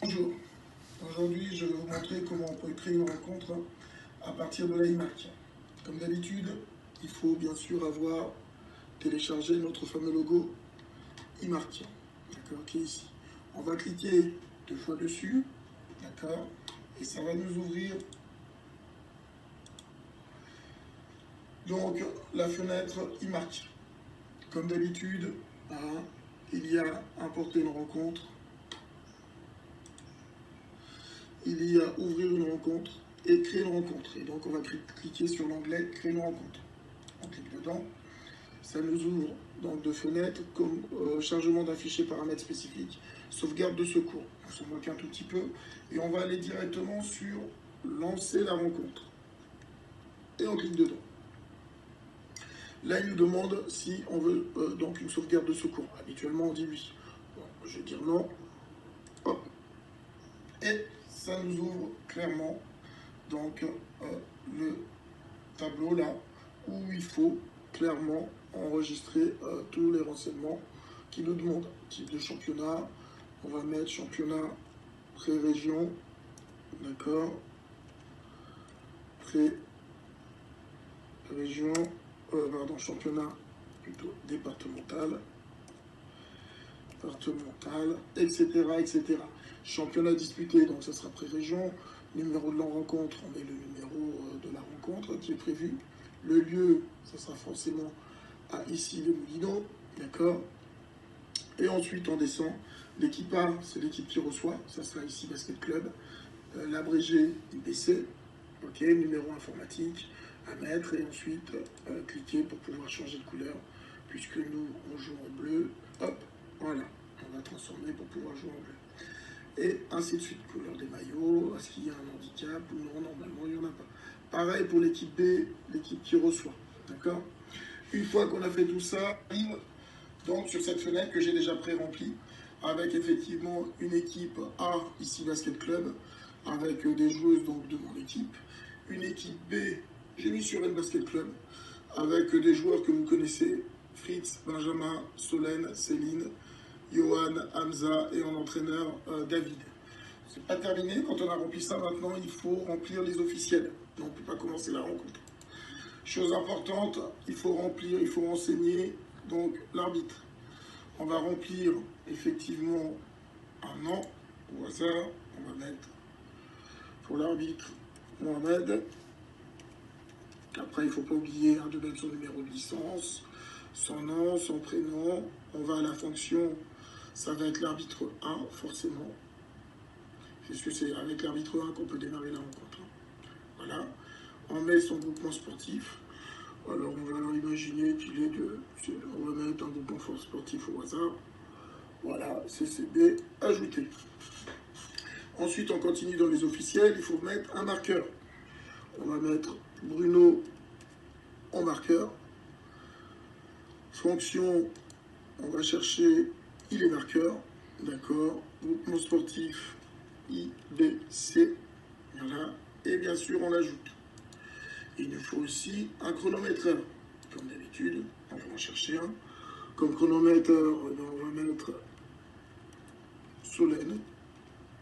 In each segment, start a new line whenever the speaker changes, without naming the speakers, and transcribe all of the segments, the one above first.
Bonjour, aujourd'hui je vais vous montrer comment on peut créer une rencontre à partir de la IMAC. Comme d'habitude, il faut bien sûr avoir téléchargé notre fameux logo IMAC, d'accord, qui est ici. On va cliquer 2 fois dessus, d'accord, et ça va nous ouvrir donc la fenêtre IMAC. Comme d'habitude, hein, il y a importer une rencontre, il y a ouvrir une rencontre et créer une rencontre. Et donc on va cliquer sur l'onglet créer une rencontre. On clique dedans, ça nous ouvre donc 2 fenêtres comme chargement d'un fichier paramètres spécifiques, sauvegarde de secours. On se moque un tout petit peu et on va aller directement sur lancer la rencontre. Et on clique dedans. Là, il nous demande si on veut donc une sauvegarde de secours. Habituellement, on dit oui. Bon, je vais dire non. Hop. Et ça nous ouvre clairement donc le tableau là où il faut clairement enregistrer tous les renseignements qui nous demandent. Type de championnat, on va mettre championnat pré-région, d'accord, pré-région, pardon, championnat plutôt départemental, etc., etc. Championnat disputé, donc ça sera pré-région. Numéro de la rencontre, on met le numéro de la rencontre qui est prévu. Le lieu, ça sera forcément à ici les Moulineaux, d'accord. Et ensuite on descend. L'équipe A, c'est l'équipe qui reçoit, ça sera ici Basket Club. L'abrégé IBC, ok, numéro informatique à mettre et ensuite cliquer pour pouvoir changer de couleur puisque nous on joue en bleu. Hop, voilà, on va transformer pour pouvoir jouer en bleu. Et ainsi de suite, couleur des maillots, est-ce qu'il y a un handicap ou non, normalement il n'y en a pas. Pareil pour l'équipe B, l'équipe qui reçoit, d'accord. Une fois qu'on a fait tout ça, arrive donc sur cette fenêtre que j'ai déjà pré-remplie, avec effectivement une équipe A, ici Basket Club, avec des joueuses donc de mon équipe. Une équipe B, j'ai mis sur N Basket Club, avec des joueurs que vous connaissez, Fritz, Benjamin, Solène, Céline, Johan, Hamza et en entraîneur David. C'est pas terminé, quand on a rempli ça maintenant, il faut remplir les officiels. On ne peut pas commencer la rencontre. Chose importante, il faut remplir, il faut renseigner donc l'arbitre. On va remplir effectivement un nom au hasard. On va mettre pour l'arbitre Mohamed. Après, il ne faut pas oublier de mettre son numéro de licence, son nom, son prénom. On va à la fonction, ça va être l'arbitre 1 forcément. Puisque c'est avec l'arbitre 1 qu'on peut démarrer la rencontre. Voilà. On met son groupement sportif. Alors on va imaginer qu'il est de... On va mettre un groupement sportif au hasard. Voilà, CCB, ajouté. Ensuite, on continue dans les officiels, il faut mettre un marqueur. On va mettre Bruno en marqueur. Fonction, on va chercher, il est marqueur. D'accord. Groupement sportif, IBC. Voilà. Et bien sûr, on l'ajoute. Il nous faut aussi un chronométreur. Comme d'habitude, on va en chercher un. Comme chronométreur, on va mettre Solène,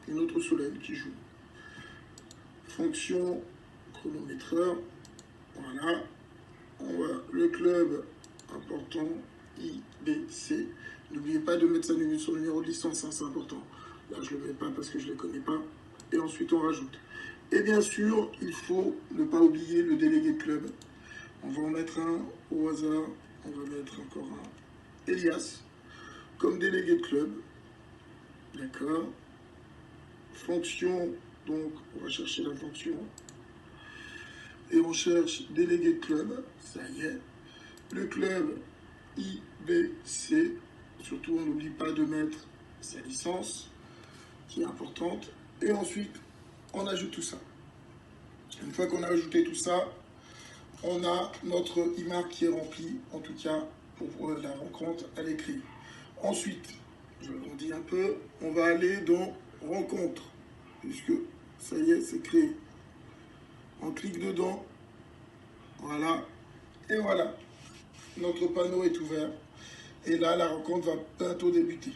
une autre Solène qui joue. Fonction chronométreur, voilà. On va le club important IBC. N'oubliez pas de mettre son numéro de licence, hein, c'est important. Là, je ne le mets pas parce que je ne les connais pas. Et ensuite, on rajoute. Et bien sûr, il faut ne pas oublier le délégué de club. On va en mettre un au hasard. On va mettre encore un Elias comme délégué de club. D'accord. Fonction, donc on va chercher la fonction. Et on cherche délégué de club, ça y est. Le club IBC, surtout on n'oublie pas de mettre sa licence, qui est importante. Et ensuite, on ajoute tout ça. Une fois qu'on a ajouté tout ça, on a notre IMAC qui est rempli, en tout cas pour la rencontre à l'écrit. Ensuite, je vous dis un peu, on va aller dans rencontre, puisque ça y est, c'est créé. On clique dedans, voilà, et voilà, notre panneau est ouvert. Et là, la rencontre va bientôt débuter.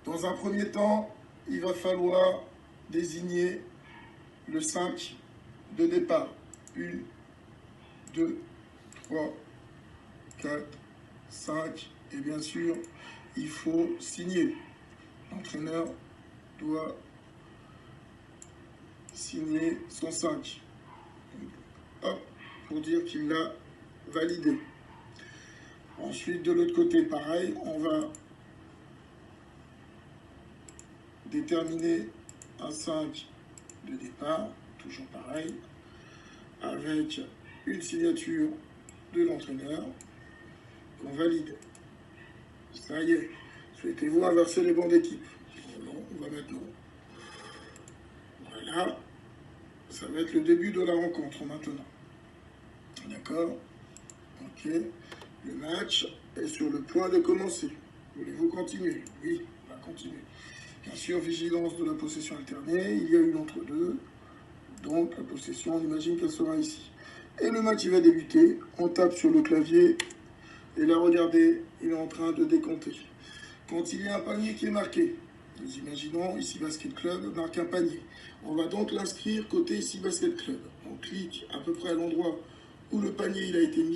Dans un premier temps, il va falloir désigner le 5 de départ. 1, 2, 3, 4, 5. Et bien sûr, il faut signer. L'entraîneur doit signer son 5. Hop, pour dire qu'il l'a validé. Ensuite, de l'autre côté, pareil, on va déterminer un 5 de départ, toujours pareil, avec une signature de l'entraîneur qu'on valide. Ça y est, souhaitez-vous inverser les bancs d'équipe? Non, on va mettre non. Voilà, ça va être le début de la rencontre maintenant. D'accord? Ok, le match est sur le point de commencer. Voulez-vous continuer? Oui, on va continuer. Bien sûr, vigilance de la possession alternée, il y a une entre deux. Donc la possession, on imagine qu'elle sera ici. Et le match, il va débuter. On tape sur le clavier. Et là, regardez, il est en train de décompter. Quand il y a un panier qui est marqué, nous imaginons ici Basket Club marque un panier. On va donc l'inscrire côté ici Basket Club. On clique à peu près à l'endroit où le panier il a été mis.